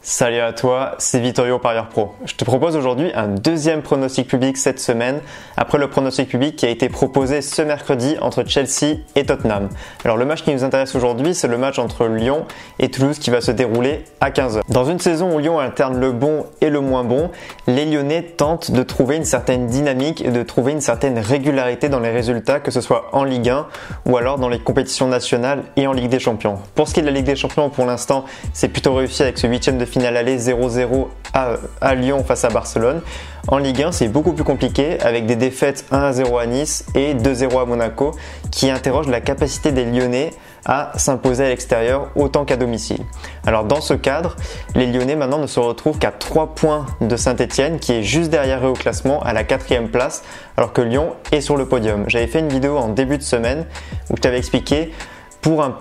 Salut à toi, c'est Vittorio Parieur Pro. Je te propose aujourd'hui un deuxième pronostic public cette semaine, après le pronostic public qui a été proposé ce mercredi entre Chelsea et Tottenham. Alors le match qui nous intéresse aujourd'hui, c'est le match entre Lyon et Toulouse qui va se dérouler à 15h. Dans une saison où Lyon alterne le bon et le moins bon, les Lyonnais tentent de trouver une certaine dynamique et de trouver une certaine régularité dans les résultats, que ce soit en Ligue 1 ou alors dans les compétitions nationales et en Ligue des Champions. Pour ce qui est de la Ligue des Champions, pour l'instant, c'est plutôt réussi avec ce huitième de finale aller 0-0 à Lyon face à Barcelone. En Ligue 1, c'est beaucoup plus compliqué avec des défaites 1-0 à Nice et 2-0 à Monaco qui interrogent la capacité des Lyonnais à s'imposer à l'extérieur autant qu'à domicile. Alors dans ce cadre, les Lyonnais maintenant ne se retrouvent qu'à 3 points de Saint-Etienne qui est juste derrière eux au classement à la 4e place alors que Lyon est sur le podium. J'avais fait une vidéo en début de semaine où je t'avais expliqué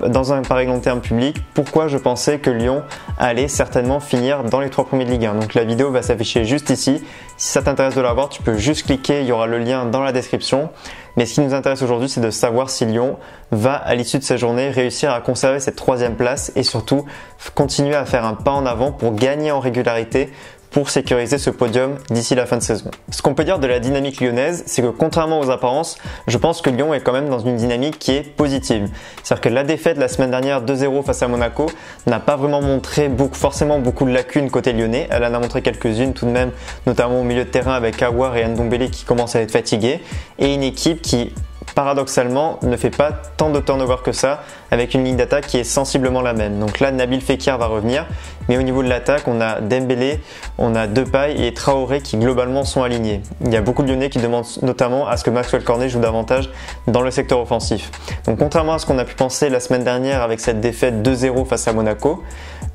dans un pari long terme public, pourquoi je pensais que Lyon allait certainement finir dans les 3 premiers de Ligue 1. Donc la vidéo va s'afficher juste ici. Si ça t'intéresse de la voir, tu peux juste cliquer, il y aura le lien dans la description. Mais ce qui nous intéresse aujourd'hui, c'est de savoir si Lyon va, à l'issue de cette journée, réussir à conserver cette 3e place et surtout continuer à faire un pas en avant pour gagner en régularité, pour sécuriser ce podium d'ici la fin de saison. Ce qu'on peut dire de la dynamique lyonnaise, c'est que contrairement aux apparences, je pense que Lyon est quand même dans une dynamique qui est positive. C'est-à-dire que la défaite la semaine dernière 2-0 face à Monaco n'a pas vraiment montré forcément beaucoup de lacunes côté lyonnais. Elle en a montré quelques-unes tout de même, notamment au milieu de terrain avec Aouar et Ndombele qui commencent à être fatigués, et une équipe qui paradoxalement ne fait pas tant de turnover que ça, avec une ligne d'attaque qui est sensiblement la même. Donc là, Nabil Fekir va revenir, mais au niveau de l'attaque, on a Dembélé, on a Depay et Traoré qui globalement sont alignés. Il y a beaucoup de Lyonnais qui demandent notamment à ce que Maxwell Cornet joue davantage dans le secteur offensif. Donc contrairement à ce qu'on a pu penser la semaine dernière avec cette défaite 2-0 face à Monaco,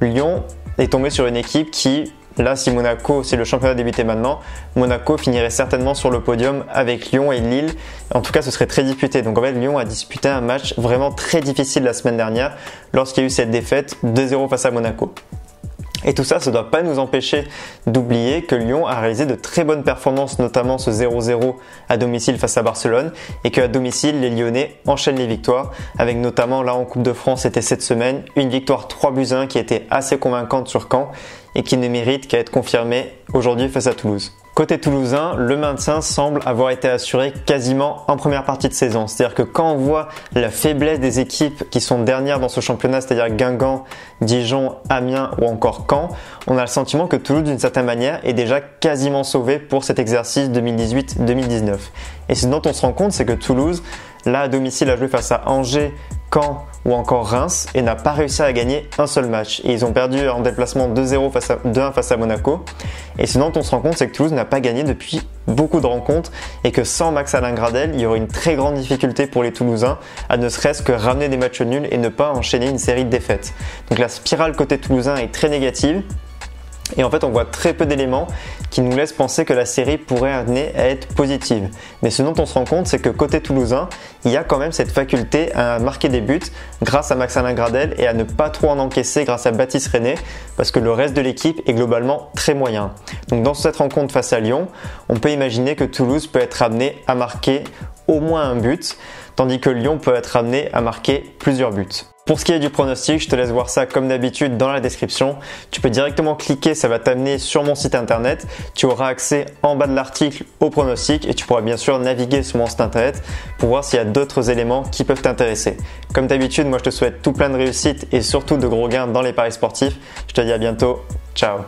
Lyon est tombé sur une équipe qui, là, si le championnat débutait maintenant, Monaco finirait certainement sur le podium avec Lyon et Lille. En tout cas, ce serait très disputé. Donc en fait, Lyon a disputé un match vraiment très difficile la semaine dernière lorsqu'il y a eu cette défaite 2-0 face à Monaco. Et tout ça ne doit pas nous empêcher d'oublier que Lyon a réalisé de très bonnes performances, notamment ce 0-0 à domicile face à Barcelone, et qu'à domicile, les Lyonnais enchaînent les victoires, avec notamment là en Coupe de France, c'était cette semaine, une victoire 3-1 qui était assez convaincante sur Caen et qui ne mérite qu'à être confirmée aujourd'hui face à Toulouse. Côté toulousain, le maintien semble avoir été assuré quasiment en première partie de saison. C'est-à-dire que quand on voit la faiblesse des équipes qui sont dernières dans ce championnat, c'est-à-dire Guingamp, Dijon, Amiens ou encore Caen, on a le sentiment que Toulouse, d'une certaine manière, est déjà quasiment sauvé pour cet exercice 2018-2019. Et ce dont on se rend compte, c'est que Toulouse, là à domicile, a joué face à Angers, Caen ou encore Reims et n'a pas réussi à gagner un seul match. Et ils ont perdu en déplacement 2-1 face à Monaco. Et ce dont on se rend compte, c'est que Toulouse n'a pas gagné depuis beaucoup de rencontres et que sans Max-Alain Gradel, il y aurait une très grande difficulté pour les Toulousains à ne serait-ce que ramener des matchs nuls et ne pas enchaîner une série de défaites. Donc la spirale côté toulousain est très négative. Et en fait, on voit très peu d'éléments qui nous laissent penser que la série pourrait amener à être positive. Mais ce dont on se rend compte, c'est que côté toulousain, il y a quand même cette faculté à marquer des buts grâce à Max-Alain Gradel et à ne pas trop en encaisser grâce à Baptiste René, parce que le reste de l'équipe est globalement très moyen. Donc dans cette rencontre face à Lyon, on peut imaginer que Toulouse peut être amené à marquer au moins un but, tandis que Lyon peut être amené à marquer plusieurs buts. Pour ce qui est du pronostic, je te laisse voir ça comme d'habitude dans la description. Tu peux directement cliquer, ça va t'amener sur mon site internet. Tu auras accès en bas de l'article au pronostic et tu pourras bien sûr naviguer sur mon site internet pour voir s'il y a d'autres éléments qui peuvent t'intéresser. Comme d'habitude, moi je te souhaite tout plein de réussite et surtout de gros gains dans les paris sportifs. Je te dis à bientôt. Ciao.